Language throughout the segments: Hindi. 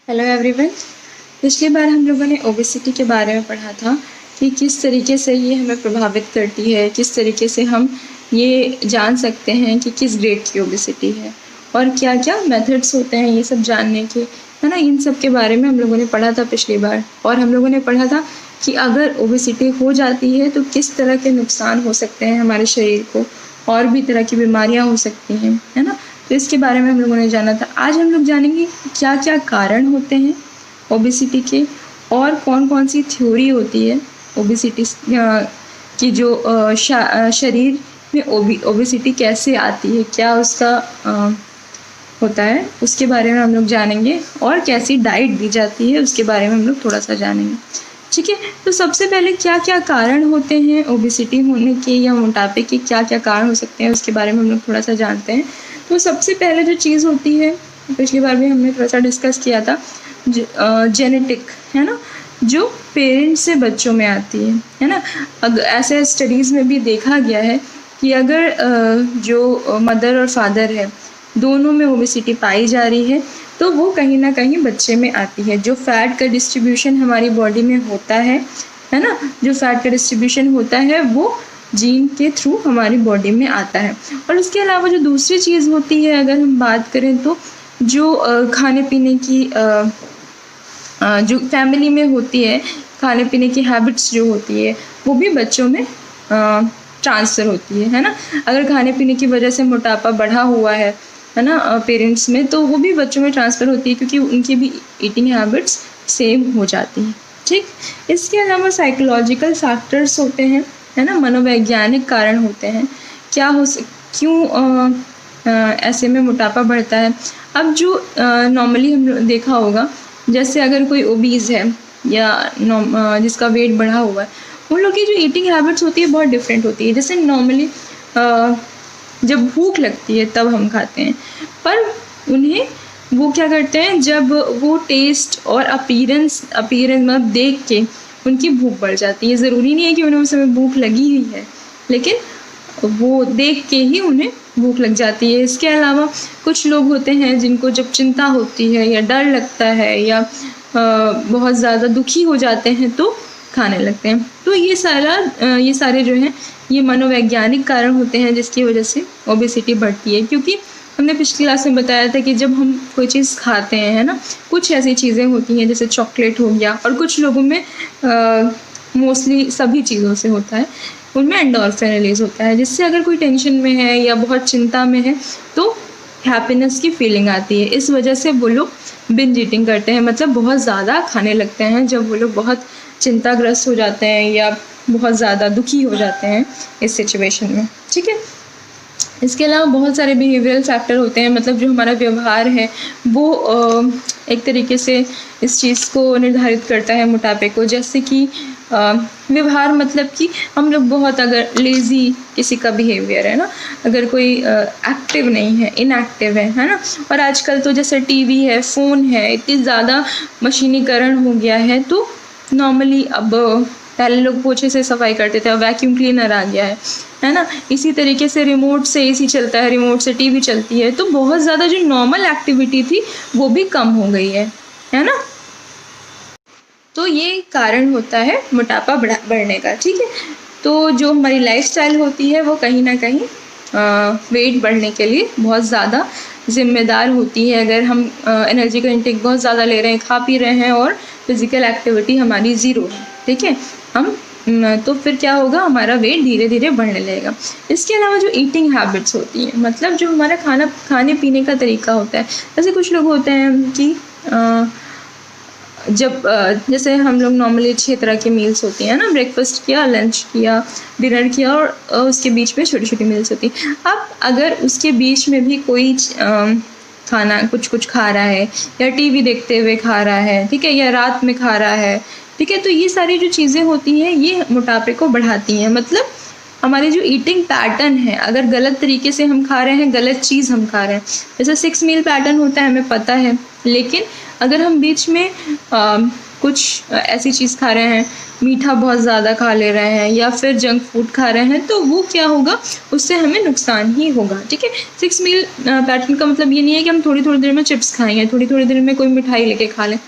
Hello everyone. पिछली बार हम लोगों ने ओबेसिटी के बारे में पढ़ा था कि किस तरीके से ये हमें प्रभावित करती है, किस तरीके से हम ये जान सकते हैं कि किस ग्रेड की ओबेसिटी है और क्या क्या मेथड्स होते हैं ये सब जानने के, है ना। इन सब के बारे में हम लोगों ने पढ़ा था पिछली बार। और हम लोगों ने पढ़ा था कि अगर ओबेसिटी हो जाती है तो किस तरह के नुकसान हो सकते हैं हमारे शरीर को, और भी तरह की बीमारियाँ हो सकती हैं, है ना। तो इसके बारे में हम लोगों ने जाना था। आज हम लोग जानेंगे क्या क्या कारण होते हैं ओबेसिटी के और कौन कौन सी थ्योरी होती है ओबेसिटी की, जो शरीर में ओबेसिटी कैसे आती है, क्या उसका होता है, उसके बारे में हम लोग जानेंगे। और कैसी डाइट दी जाती है उसके बारे में हम लोग थोड़ा सा जानेंगे, ठीक है। तो सबसे पहले क्या क्या कारण होते हैं ओबेसिटी होने के या मोटापे के, क्या क्या कारण हो सकते हैं उसके बारे में हम लोग थोड़ा सा जानते हैं। तो सबसे पहले जो चीज़ होती है, पिछली बार भी हमने थोड़ा सा डिस्कस किया था, जेनेटिक, है ना, जो पेरेंट्स से बच्चों में आती है ना। अगर ऐसे स्टडीज़ में भी देखा गया है कि अगर जो मदर और फादर है दोनों में ओबेसिटी पाई जा रही है तो वो कहीं ना कहीं बच्चे में आती है। जो फैट का डिस्ट्रीब्यूशन हमारी बॉडी में होता है ना, जो फैट का डिस्ट्रीब्यूशन होता है वो जीन के थ्रू हमारी बॉडी में आता है। और उसके अलावा जो दूसरी चीज़ होती है, अगर हम बात करें तो जो खाने पीने की जो फैमिली में होती है, खाने पीने की हैबिट्स जो होती है वो भी बच्चों में ट्रांसफ़र होती है ना। अगर खाने पीने की वजह से मोटापा बढ़ा हुआ है ना पेरेंट्स में, तो वो भी बच्चों में ट्रांसफ़र होती है क्योंकि उनकी भी ईटिंग हैबिट्स सेम हो जाती हैं, ठीक। इसके अलावा साइकोलॉजिकल फैक्टर्स होते हैं, है ना, मनोवैज्ञानिक कारण होते हैं। क्यों ऐसे में मोटापा बढ़ता है। अब जो नॉर्मली हम देखा होगा, जैसे अगर कोई ओबीज़ है या जिसका वेट बढ़ा हुआ है, उन लोग की जो ईटिंग हैबिट्स होती है बहुत डिफरेंट होती है। जैसे नॉर्मली जब भूख लगती है तब हम खाते हैं, पर उन्हें वो क्या करते हैं, जब वो टेस्ट और अपीयरेंस मतलब देख के उनकी भूख बढ़ जाती है। ज़रूरी नहीं है कि उन्हें उस समय भूख लगी हुई है, लेकिन वो देख के ही उन्हें भूख लग जाती है। इसके अलावा कुछ लोग होते हैं जिनको जब चिंता होती है या डर लगता है या बहुत ज़्यादा दुखी हो जाते हैं तो खाने लगते हैं। तो ये सारे जो हैं ये मनोवैज्ञानिक कारण होते हैं जिसकी वजह से ओबेसिटी बढ़ती है। क्योंकि हमने पिछली क्लास में बताया था कि जब हम कोई चीज़ खाते हैं, है ना, कुछ ऐसी चीज़ें होती हैं जैसे चॉकलेट हो गया, और कुछ लोगों में मोस्टली सभी चीज़ों से होता है, उनमें एंडोर्फिन रिलीज़ होता है, जिससे अगर कोई टेंशन में है या बहुत चिंता में है तो हैप्पीनेस की फीलिंग आती है। इस वजह से वो लोग बिंज ईटिंग करते हैं, मतलब बहुत ज़्यादा खाने लगते हैं जब वो लोग बहुत चिंताग्रस्त हो जाते हैं या बहुत ज़्यादा दुखी हो जाते हैं इस सिचुएशन में, ठीक है। इसके अलावा बहुत सारे बिहेवियरल फैक्टर होते हैं, मतलब जो हमारा व्यवहार है वो एक तरीके से इस चीज़ को निर्धारित करता है मोटापे को। जैसे कि व्यवहार मतलब कि हम लोग बहुत, अगर लेज़ी किसी का बिहेवियर है ना, अगर कोई एक्टिव नहीं है, इनएक्टिव है ना। और आजकल तो जैसे टीवी है, फ़ोन है, इतनी ज़्यादा मशीनीकरण हो गया है, तो नॉर्मली अब पहले लोग पोछे से सफाई करते थे, अब वैक्यूम क्लीनर आ गया है ना। इसी तरीके से रिमोट से एसी चलता है, रिमोट से टीवी चलती है, तो बहुत ज़्यादा जो नॉर्मल एक्टिविटी थी वो भी कम हो गई है ना। तो ये कारण होता है मोटापा बढ़ने का, ठीक है। तो जो हमारी लाइफस्टाइल होती है वो कहीं ना कहीं वेट बढ़ने के लिए बहुत ज़्यादा ज़िम्मेदार होती है। अगर हम एनर्जी का इंटेक बहुत ज़्यादा ले रहे हैं, खा पी रहे हैं और फिज़िकल एक्टिविटी हमारी ज़ीरो है, ठीक है, तो फिर क्या होगा, हमारा वेट धीरे धीरे बढ़ने लगेगा। इसके अलावा जो ईटिंग हैबिट्स होती हैं, मतलब जो हमारा खाने पीने का तरीका होता है, जैसे कुछ लोग होते हैं कि जैसे हम लोग नॉर्मली 6 तरह की मील्स होती हैं ना, ब्रेकफास्ट किया, लंच किया, डिनर किया, और उसके बीच में छोटी छोटी मील्स होती हैं। अब अगर उसके बीच में भी कोई खाना कुछ खा रहा है, या टीवी देखते हुए खा रहा है, ठीक है, या रात में खा रहा है, ठीक है, तो ये सारी जो चीज़ें होती हैं ये मोटापे को बढ़ाती हैं। मतलब हमारे जो ईटिंग पैटर्न है, अगर गलत तरीके से हम खा रहे हैं, गलत चीज़ हम खा रहे हैं, जैसे 6 मील पैटर्न होता है हमें पता है, लेकिन अगर हम बीच में कुछ ऐसी चीज़ खा रहे हैं, मीठा बहुत ज़्यादा खा ले रहे हैं या फिर जंक फूड खा रहे हैं, तो वो क्या होगा, उससे हमें नुकसान ही होगा। ठीक है, 6 मील पैटर्न का मतलब ये नहीं है कि हम थोड़ी थोड़ी देर में चिप्स खाएंगे, थोड़ी थोड़ी देर में कोई मिठाई लेके खा लें।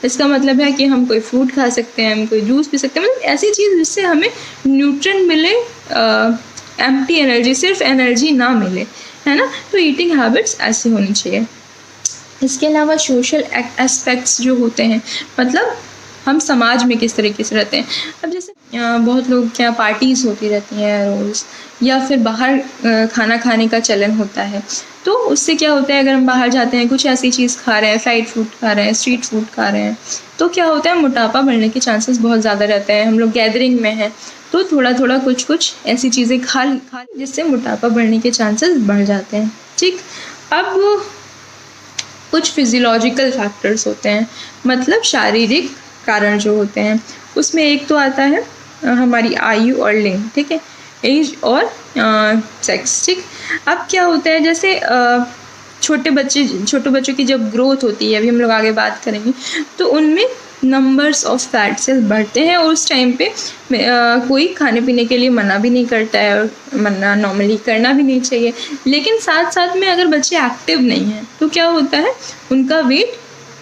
इसका मतलब है कि हम कोई फ्रूट खा सकते हैं, हम कोई जूस पी सकते हैं, मतलब ऐसी चीज़ जिससे हमें न्यूट्रिएंट मिले, एम्प्टी एनर्जी, सिर्फ एनर्जी ना मिले, है ना। तो ईटिंग हैबिट्स ऐसी होनी चाहिए। इसके अलावा सोशल एस्पेक्ट्स जो होते हैं, मतलब हम समाज में किस तरीके से रहते हैं। अब जैसे बहुत लोग क्या पार्टीज़ होती रहती हैं रोज़, या फिर बाहर खाना खाने का चलन होता है, तो उससे क्या होता है, अगर हम बाहर जाते हैं, कुछ ऐसी चीज़ खा रहे हैं, फ्राइड फूड खा रहे हैं, स्ट्रीट फूड खा रहे हैं, तो क्या होता है, मोटापा बढ़ने के चांसेस बहुत ज़्यादा रहते हैं। हम लोग गैदरिंग में हैं तो थोड़ा थोड़ा कुछ ऐसी चीज़ें खा जिससे मोटापा बढ़ने के चांसेस बढ़ जाते हैं। ठीक, अब कुछ फिजियोलॉजिकल फैक्टर्स होते हैं, मतलब शारीरिक कारण जो होते हैं, उसमें एक तो आता है हमारी आयु और लिंग। ठीक है, एज और सेक्स। ठीक, अब क्या होता है, जैसे छोटे बच्चों की जब ग्रोथ होती है, अभी हम लोग आगे बात करेंगे, तो उनमें नंबर्स ऑफ फैट सेल्स बढ़ते हैं, और उस टाइम पे कोई खाने पीने के लिए मना भी नहीं करता है, और मना नॉर्मली करना भी नहीं चाहिए। लेकिन साथ साथ में अगर बच्चे एक्टिव नहीं हैं तो क्या होता है, उनका वेट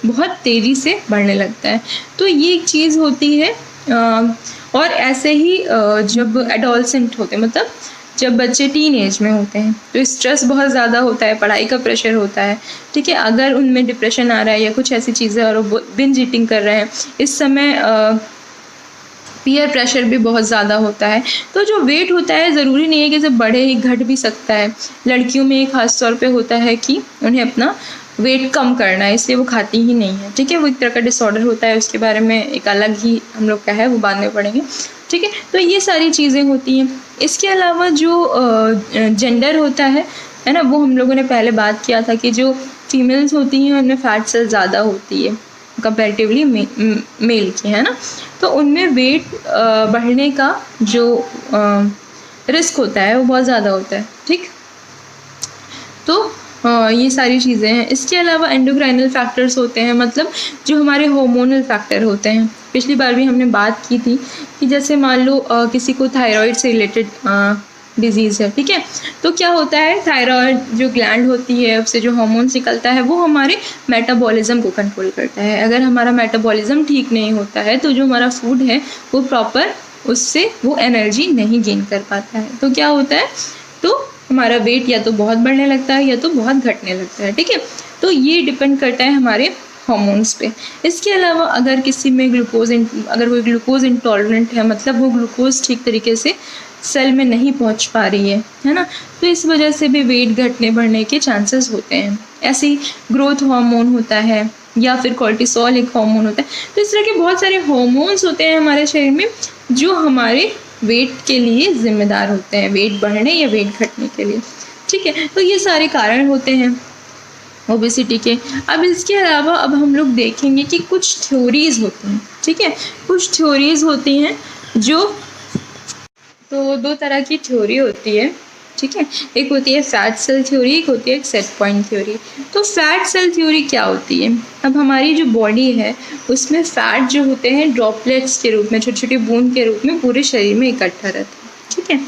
बहुत तेज़ी से बढ़ने लगता है। तो ये एक चीज़ होती है। और ऐसे ही जब एडोलसेंट होते हैं, मतलब जब बच्चे टीन एज में होते हैं, तो स्ट्रेस बहुत ज़्यादा होता है, पढ़ाई का प्रेशर होता है। ठीक है, अगर उनमें डिप्रेशन आ रहा है या कुछ ऐसी चीज़ें, और वो बिंज ईटिंग कर रहे हैं, इस समय पीयर प्रेशर भी बहुत ज़्यादा होता है। तो जो वेट होता है, ज़रूरी नहीं है कि सिर्फ बढ़े ही, घट भी सकता है। लड़कियों में ख़ास तौर पे होता है कि उन्हें अपना वेट कम करना है, इसलिए वो खाती ही नहीं है। ठीक है, वो एक तरह का डिसऑर्डर होता है, उसके बारे में एक अलग ही हम लोग का है, वो बाद में पढ़ेंगे। ठीक है, तो ये सारी चीज़ें होती हैं। इसके अलावा जो जेंडर होता है ना, वो हम लोगों ने पहले बात किया था कि जो फीमेल्स होती हैं उनमें फैट सेल ज़्यादा होती है कंपैरेटिवली मेल की, है ना। तो उनमें वेट बढ़ने का जो रिस्क होता है वो बहुत ज़्यादा होता है। ठीक, तो ये सारी चीज़ें हैं। इसके अलावा एंडोक्राइनल फैक्टर्स होते हैं, मतलब जो हमारे हार्मोनल फैक्टर होते हैं। पिछली बार भी हमने बात की थी कि जैसे मान लो किसी को थायराइड से रिलेटेड डिजीज़ है। ठीक है, तो क्या होता है, थायराइड जो ग्लैंड होती है, उससे जो हार्मोन्स निकलता है, वो हमारे मेटाबॉलिज्म को कंट्रोल करता है। अगर हमारा मेटाबॉलिज्म ठीक नहीं होता है, तो जो हमारा फूड है वो प्रॉपर, उससे वो एनर्जी नहीं गेन कर पाता है। तो क्या होता है, तो हमारा वेट या तो बहुत बढ़ने लगता है या तो बहुत घटने लगता है। ठीक है, तो ये डिपेंड करता है हमारे हार्मोन्स पे। इसके अलावा अगर किसी में अगर वो ग्लूकोज इंटॉलरेंट है, मतलब वो ग्लूकोज ठीक तरीके से सेल में नहीं पहुंच पा रही है ना, तो इस वजह से भी वेट घटने बढ़ने के चांसेस होते हैं। ऐसे ही ग्रोथ हार्मोन होता है, या फिर कॉर्टिसोल एक हार्मोन होता है। तो इस तरह के बहुत सारे हार्मोन्स होते हैं हमारे शरीर में, जो हमारे वेट के लिए जिम्मेदार होते हैं, वेट बढ़ने या वेट घटने के लिए। ठीक है, तो ये सारे कारण होते हैं ओबेसिटी के। अब इसके अलावा अब हम लोग देखेंगे कि कुछ थ्योरीज़ होती हैं। ठीक है, कुछ थ्योरीज़ होती हैं जो, तो दो तरह की थ्योरी होती है। ठीक है, एक होती है फैट सेल थ्योरी, एक होती है सेट पॉइंट थ्योरी। तो फैट सेल थ्योरी क्या होती है, अब हमारी जो बॉडी है उसमें फ़ैट जो होते हैं ड्रॉपलेट्स के रूप में, छोटी छोटी बूंद के रूप में पूरे शरीर में इकट्ठा रहता है। ठीक है,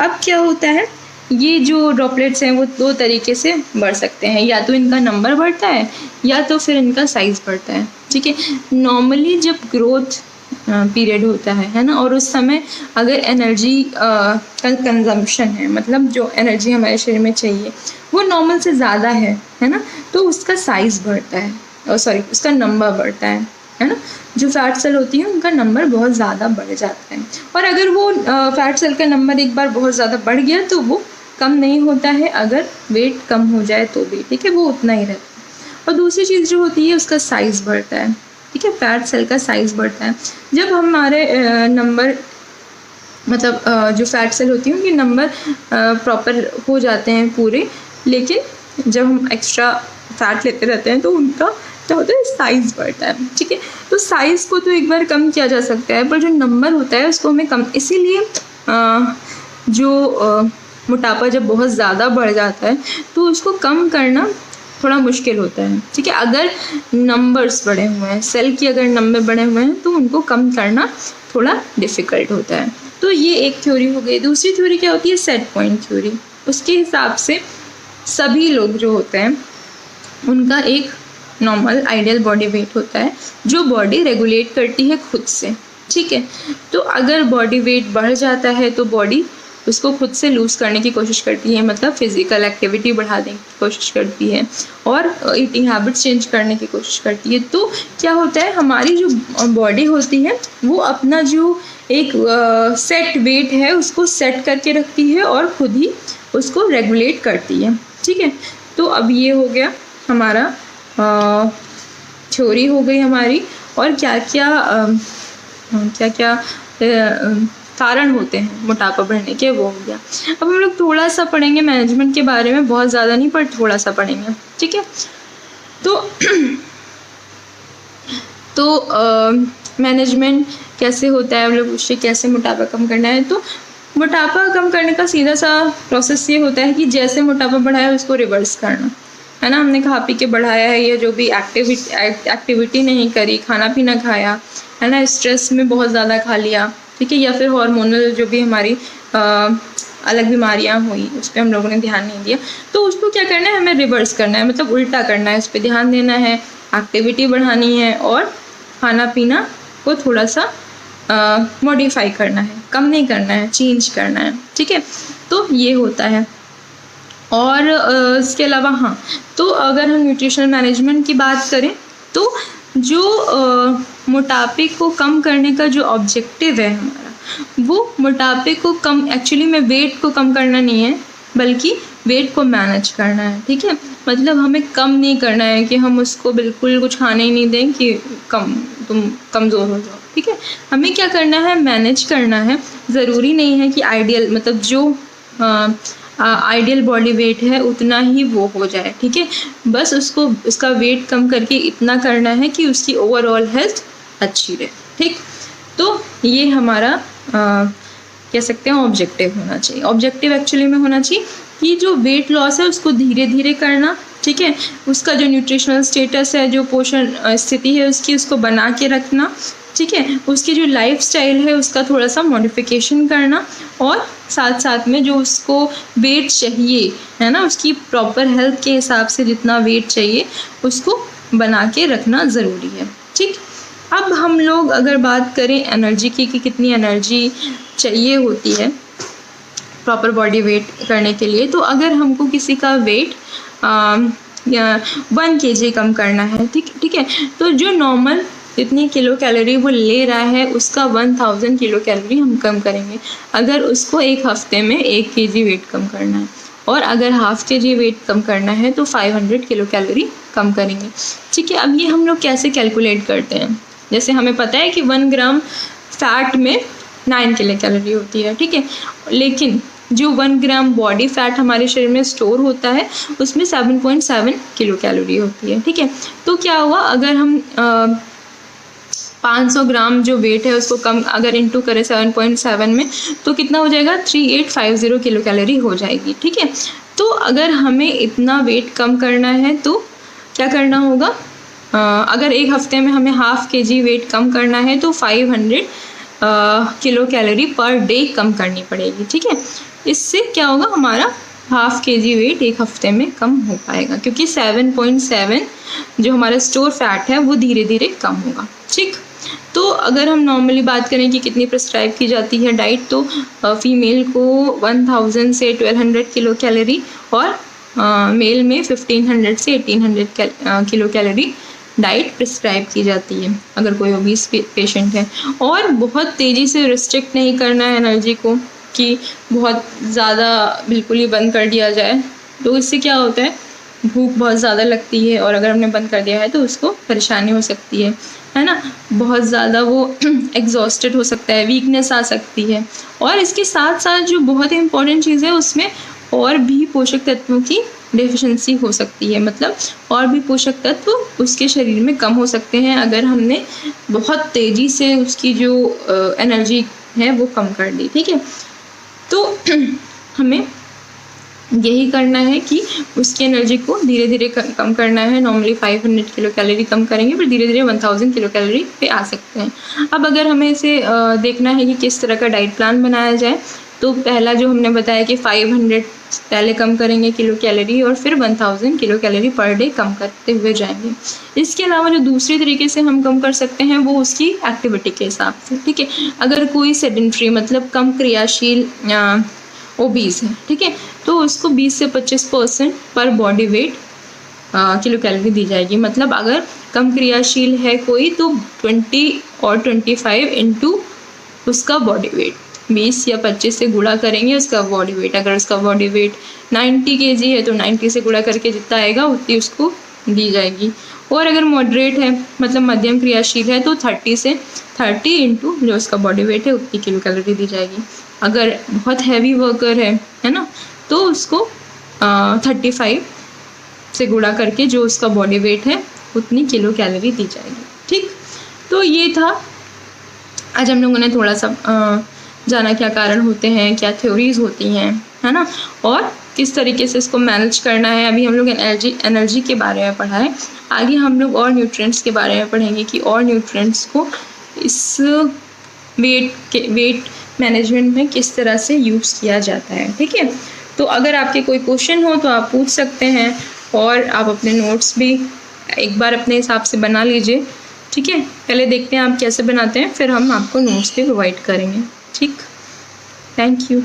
अब क्या होता है, ये जो ड्रॉपलेट्स हैं वो दो तरीके से बढ़ सकते हैं, या तो इनका नंबर बढ़ता है या तो फिर इनका साइज़ बढ़ता है। ठीक है, नॉर्मली जब ग्रोथ पीरियड होता है ना, और उस समय अगर एनर्जी का कंजम्पशन है, मतलब जो एनर्जी हमारे शरीर में चाहिए वो नॉर्मल से ज़्यादा है ना, तो उसका साइज़ बढ़ता है, और सॉरी उसका नंबर बढ़ता है ना। जो फैट सेल होती हैं उनका नंबर बहुत ज़्यादा बढ़ जाता है, और अगर वो फैट सेल का नंबर एक बार बहुत ज़्यादा बढ़ गया तो वो कम नहीं होता है, अगर वेट कम हो जाए तो भी। ठीक है, वो उतना ही रहता है। और दूसरी चीज़ जो होती है उसका साइज़ बढ़ता है। ठीक है, फैट सेल का साइज़ बढ़ता है जब हमारे नंबर, मतलब जो फैट सेल होती हैं उनके नंबर प्रॉपर हो जाते हैं पूरे, लेकिन जब हम एक्स्ट्रा फैट लेते रहते हैं तो उनका क्या होता है, साइज़ बढ़ता है। ठीक है, तो साइज़ को तो एक बार कम किया जा सकता है, पर जो नंबर होता है उसको हमें कम, इसीलिए जो मोटापा जब बहुत ज़्यादा बढ़ जाता है तो उसको कम करना थोड़ा मुश्किल होता है, ठीक है। अगर नंबर्स बढ़े हुए हैं, सेल की अगर नंबर बढ़े हुए हैं तो उनको कम करना थोड़ा डिफ़िकल्ट होता है। तो ये एक थ्योरी हो गई। दूसरी थ्योरी क्या होती है, सेट पॉइंट थ्योरी। उसके हिसाब से सभी लोग जो होते हैं उनका एक नॉर्मल आइडियल बॉडी वेट होता है जो बॉडी रेगुलेट करती है खुद से, ठीक है। तो अगर बॉडी वेट बढ़ जाता है तो बॉडी उसको खुद से लूज़ करने की कोशिश करती है, मतलब फिज़िकल एक्टिविटी बढ़ाने की कोशिश करती है और ईटिंग हैबिट्स चेंज करने की कोशिश करती है। तो क्या होता है, हमारी जो बॉडी होती है वो अपना जो एक सेट वेट है उसको सेट करके रखती है और खुद ही उसको रेगुलेट करती है, ठीक है। तो अब ये हो गया हमारा थ्योरी हो गई हमारी, और क्या क्या कारण होते हैं मोटापा बढ़ने के, वो हो गया। अब हम लोग थोड़ा सा पढ़ेंगे मैनेजमेंट के बारे में, बहुत ज़्यादा नहीं पर थोड़ा सा पढ़ेंगे, ठीक है। तो मैनेजमेंट कैसे होता है, हम लोग उससे कैसे मोटापा कम करना है। तो मोटापा कम करने का सीधा सा प्रोसेस ये होता है कि जैसे मोटापा बढ़ा है उसको रिवर्स करना, है ना। हमने खा पी के बढ़ाया है, या जो भी एक्टिविटी नहीं करी, खाना पीना खाया, है ना, स्ट्रेस में बहुत ज़्यादा खा लिया, ठीक है, या फिर हार्मोनल जो भी हमारी अलग बीमारियां हुई उस पर हम लोगों ने ध्यान नहीं दिया, तो उसको क्या करना है, हमें रिवर्स करना है, मतलब उल्टा करना है, उस पर ध्यान देना है, एक्टिविटी बढ़ानी है और खाना पीना को थोड़ा सा मॉडिफाई करना है, कम नहीं करना है, चेंज करना है, ठीक है। तो ये होता है। और इसके अलावा हाँ, तो अगर हम न्यूट्रिशनल मैनेजमेंट की बात करें तो जो मोटापे को कम करने का जो ऑब्जेक्टिव है हमारा, वो मोटापे को कम, एक्चुअली में वेट को कम करना नहीं है बल्कि वेट को मैनेज करना है, ठीक है। मतलब हमें कम नहीं करना है कि हम उसको बिल्कुल कुछ खाने ही नहीं दें कि तुम कमज़ोर हो जाओ, ठीक है। हमें क्या करना है, मैनेज करना है। ज़रूरी नहीं है कि आइडियल, मतलब जो आइडियल बॉडी वेट है उतना ही वो हो जाए, ठीक है। बस उसको उसका वेट कम करके इतना करना है कि उसकी ओवरऑल हेल्थ अच्छी रहे, ठीक। तो ये हमारा कह सकते हैं ऑब्जेक्टिव होना चाहिए। ऑब्जेक्टिव एक्चुअली में होना चाहिए कि जो वेट लॉस है उसको धीरे धीरे करना, ठीक है। उसका जो न्यूट्रिशनल स्टेटस है, जो पोषण स्थिति है उसकी, उसको बना के रखना, ठीक है। उसकी जो लाइफस्टाइल है उसका थोड़ा सा मॉडिफिकेशन करना, और साथ साथ में जो उसको वेट चाहिए, है ना, उसकी प्रॉपर हेल्थ के हिसाब से जितना वेट चाहिए उसको बना के रखना ज़रूरी है, ठीक। अब हम लोग अगर बात करें एनर्जी की कि कितनी एनर्जी चाहिए होती है प्रॉपर बॉडी वेट करने के लिए, तो अगर हमको किसी का वेट 1 kg कम करना है, ठीक है, तो जो नॉर्मल जितनी किलो कैलोरी वो ले रहा है उसका 1000 किलो कैलोरी हम कम करेंगे अगर उसको एक हफ्ते में 1 kg वेट कम करना है, और अगर ½ kg वेट कम करना है तो 500 किलो कैलोरी कम करेंगे, ठीक है। अब ये हम लोग कैसे कैलकुलेट करते हैं, जैसे हमें पता है कि 1 ग्राम फैट में 9 किलो कैलोरी होती है, ठीक है, लेकिन जो 1 ग्राम बॉडी फैट हमारे शरीर में स्टोर होता है उसमें 7.7 किलो कैलोरी होती है, ठीक है। तो क्या हुआ, अगर हम 500 ग्राम जो वेट है उसको कम अगर इंटू करें 7.7 में तो कितना हो जाएगा, 3850 किलो कैलोरी हो जाएगी, ठीक है। तो अगर हमें इतना वेट कम करना है तो क्या करना होगा, अगर एक हफ्ते में हमें ½ kg वेट कम करना है तो 500 किलो कैलोरी पर डे कम करनी पड़ेगी, ठीक है। इससे क्या होगा, हमारा ½ kg वेट एक हफ्ते में कम हो पाएगा, क्योंकि 7.7 जो हमारा स्टोर फैट है वो धीरे धीरे कम होगा, ठीक। तो अगर हम नॉर्मली बात करें कि कितनी प्रिस्क्राइब की जाती है डाइट, तो फीमेल को 1000 से 1200 किलो कैलोरी और मेल में 1500 से 1800 किलो कैलोरी डाइट प्रिस्क्राइब की जाती है अगर कोई ओबीस पेशेंट है। और बहुत तेज़ी से रिस्ट्रिक्ट नहीं करना है एनर्जी को कि बहुत ज़्यादा बिल्कुल ही बंद कर दिया जाए, तो इससे क्या होता है, भूख बहुत ज़्यादा लगती है और अगर हमने बंद कर दिया है तो उसको परेशानी हो सकती है ना, बहुत ज़्यादा वो एग्जॉस्टेड हो सकता है, वीकनेस आ सकती है। और इसके साथ साथ जो बहुत ही इम्पॉर्टेंट चीज़ है उसमें और भी पोषक तत्वों की डेफिशिएंसी हो सकती है, मतलब और भी पोषक तत्व उसके शरीर में कम हो सकते हैं अगर हमने बहुत तेज़ी से उसकी जो एनर्जी है वो कम कर दी, ठीक है। तो हमें यही करना है कि उसकी एनर्जी को धीरे धीरे कम करना है। नॉर्मली 500 किलो कैलोरी कम करेंगे, फिर धीरे धीरे 1000 किलो कैलोरी पे आ सकते हैं। अब अगर हमें इसे देखना है कि किस तरह का डाइट प्लान बनाया जाए, तो पहला जो हमने बताया कि 500 पहले कम करेंगे किलो कैलोरी और फिर 1000 किलो कैलोरी पर डे कम करते हुए जाएंगे। इसके अलावा जो दूसरे तरीके से हम कम कर सकते हैं वो उसकी एक्टिविटी के हिसाब से, ठीक है। अगर कोई सेडेंट्री मतलब कम क्रियाशील ओबीज है, ठीक है, तो उसको 20 से 25% पर बॉडी वेट किलो कैलोरी दी जाएगी। मतलब अगर कम क्रियाशील है कोई तो 20 और 25 इंटू उसका बॉडी वेट, 20 या 25 से गुणा करेंगे उसका बॉडी वेट। अगर उसका बॉडी वेट 90 kg है तो 90 से गुणा करके जितना आएगा उतनी उसको दी जाएगी। और अगर मॉडरेट है मतलब मध्यम क्रियाशील है तो 30 इंटू जो उसका बॉडी वेट है उतनी किलो कैलोरी दी जाएगी। अगर बहुत हैवी वर्कर है ना, तो उसको 35 से गुणा करके जो उसका बॉडी वेट है उतनी किलो कैलोरी दी जाएगी, ठीक। तो ये था आज हम लोगों ने थोड़ा सा जाना क्या कारण होते हैं, क्या थ्योरीज होती हैं, है ना, और किस तरीके से इसको मैनेज करना है। अभी हम लोग एनर्जी के बारे में पढ़ा है, आगे हम लोग और न्यूट्रिएंट्स के बारे में पढ़ेंगे कि और न्यूट्रिएंट्स को इस वेट मैनेजमेंट में किस तरह से यूज़ किया जाता है, ठीक है। तो अगर आपके कोई क्वेश्चन हो तो आप पूछ सकते हैं और आप अपने नोट्स भी एक बार अपने हिसाब से बना लीजिए, ठीक है। पहले देखते हैं आप कैसे बनाते हैं, फिर हम आपको नोट्स भी प्रोवाइड करेंगे, ठीक। Thank you.